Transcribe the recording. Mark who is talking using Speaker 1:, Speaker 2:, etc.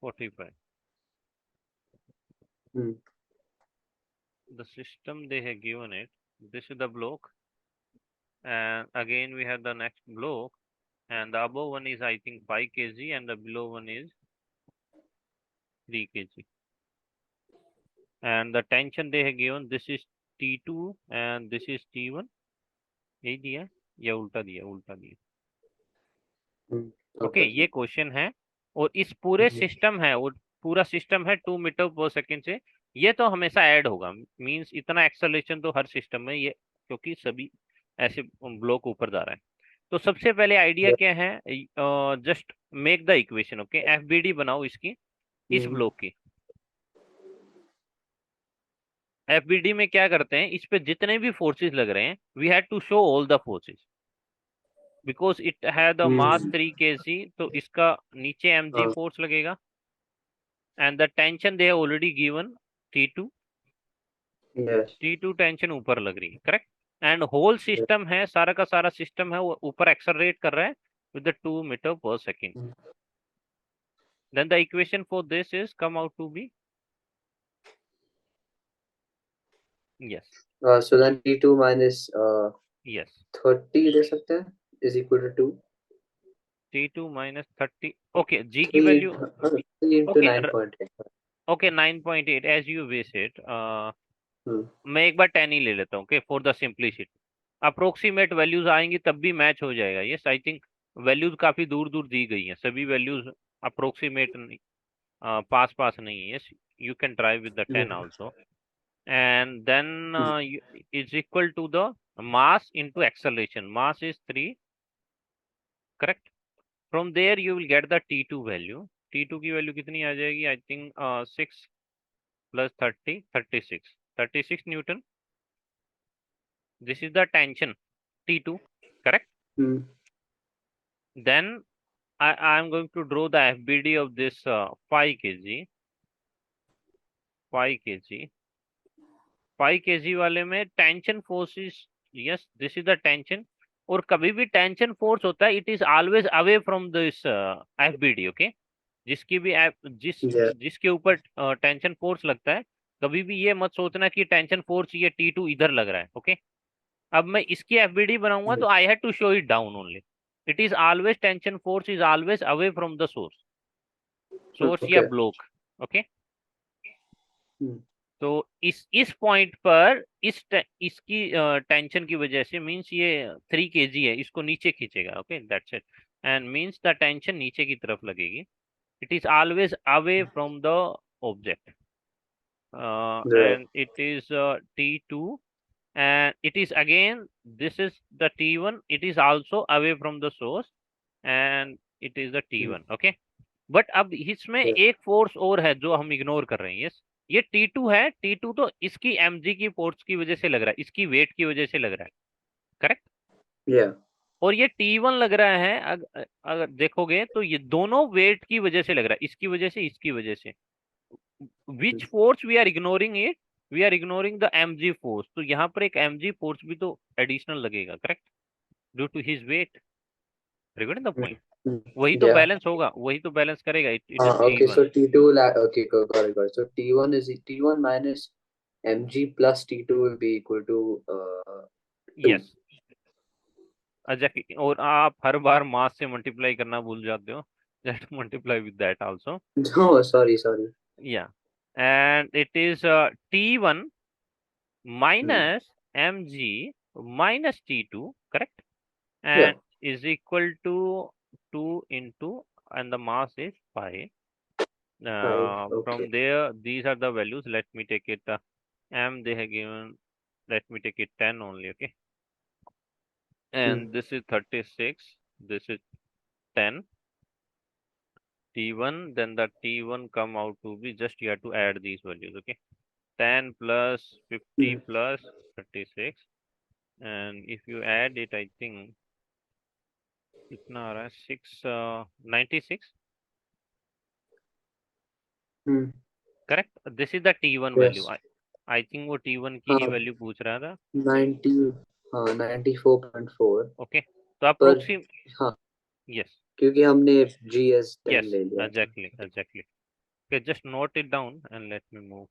Speaker 1: 45. The system they have given it. This is the block, and again we have the next block, and the above one is I think 5 kg and the below one is 3 kg. And the tension they have given, this is T2 and this is T1. यही दिया या उल्टा दिया? Okay, ये question है और इस पूरे सिस्टम है, वो पूरा सिस्टम है 2 मीटर पर सेकेंड से, ये तो हमेशा ऐड होगा, मींस इतना एक्सेलरेशन तो हर सिस्टम में ये, क्योंकि सभी ऐसे ब्लॉक ऊपर जा रहा है। तो सबसे पहले आइडिया क्या है, just make the equation. Okay, FBD बनाओ इसकी, इस ब्लॉक की। एफबीडी में क्या करते हैं, इस पे जितने भी फोर्सेस लग रहे हैं, we have to show all the forces because it है द मास 3 kg, तो इसका नीचे mg फोर्स लगेगा and the tension they have already given T2। T2 tension ऊपर लग रही है, करेक्ट। एंड होल सिस्टम है, सारा का सारा सिस्टम है वो ऊपर एक्सेलरेट कर रहा है with the 2 metre per second. Then the equation for this is come out to be yes
Speaker 2: so then T2 minus
Speaker 1: yes
Speaker 2: 30 ले सकते हैं is equal to 2
Speaker 1: T2 minus 30। Okay, G की value
Speaker 2: into 9.8
Speaker 1: okay 9.8 as you wish it. मैं एक बार 10 ही ले लेता हूँ, okay, for the simplicity. Approximate values आएंगी तब भी मैच हो जाएगा। यस, आई थिंक वैल्यूज काफी दूर दूर दी गई हैं, सभी वैल्यूज अप्रोक्सीमेट नहीं, पास पास नहीं है। Yes, you can try with the 10 also and then is equal to the mass into acceleration. Mass is 3, correct? From there you will get the T2 value. T2 की वैल्यू कितनी आ जाएगी, I think 6 plus 30 36 Newton. This is the tension T2, correct? Then I am going to draw the FBD of this 5 kg 5 kg वाले में tension force is, yes this is the tension. और कभी भी tension force होता है, it is always away from this FBD. Okay, जिसकी भी जिसके ऊपर टेंशन फोर्स लगता है, कभी भी ये मत सोचना कि टेंशन फोर्स ये T2 इधर लग रहा है। ओके, अब मैं इसकी एफबीडी बनाऊंगा तो I have to show it down only. It is always tension force is always away from the source या ब्लॉक। ओके, तो इस पॉइंट पर इसकी टेंशन की वजह से, मींस ये 3 kg है, इसको नीचे खींचेगा। Okay, that's it, and means the tension नीचे की तरफ लगेगी। It is always away from the object and it is T2 and it is again, this is the T1, it is also away from the source and it is the T1। okay, but अब इसमें एक force और है जो हम ignore कर रहे हैं। यस, ये T2 है, T2 तो इसकी mg की फोर्स की वजह से लग रहा है, इसकी वेट की वजह से लग रहा है, करेक्ट? और ये T1 लग रहा है, अगर देखोगे तो ये दोनों वेट की वजह से लग रहा है, इसकी वजह से, इसकी वजह से। Which force we are ignoring it, we are ignoring the mg force. तो यहाँ पर एक mg फोर्स भी तो एडिशनल लगेगा, correct, due to his weight. The point, वही तो बैलेंस होगा, वही तो बैलेंस करेगा। It is
Speaker 2: okay, so T2 will okay, got it. So T1 minus mg plus T2 will be equal to 2.
Speaker 1: yes, अच्छा, और आप हर बार मास से मल्टीप्लाई करना भूल जाते हो, just multiply with that also.
Speaker 2: no, sorry
Speaker 1: yeah, and it is T1 minus mg minus T2, correct, and is equal to 2 into, and the mass is 5.
Speaker 2: okay.
Speaker 1: From there, these are the values. Let me take it m they have given, let me take it 10 only. Okay, and this is 36, this is 10 T1, then the T1 come out to be, just you have to add these values. Okay, 10 plus 50 plus 36, and if you add it, I think कितना आ रहा है, 696, correct. This is the T1 value, I think वो T1 की ही value पूछ रहा था,
Speaker 2: 94.4।
Speaker 1: Okay, तो approximate,
Speaker 2: हाँ,
Speaker 1: यस,
Speaker 2: क्योंकि हमने GS 10 ले लिया।
Speaker 1: Exactly. Okay, just note it down and let me move.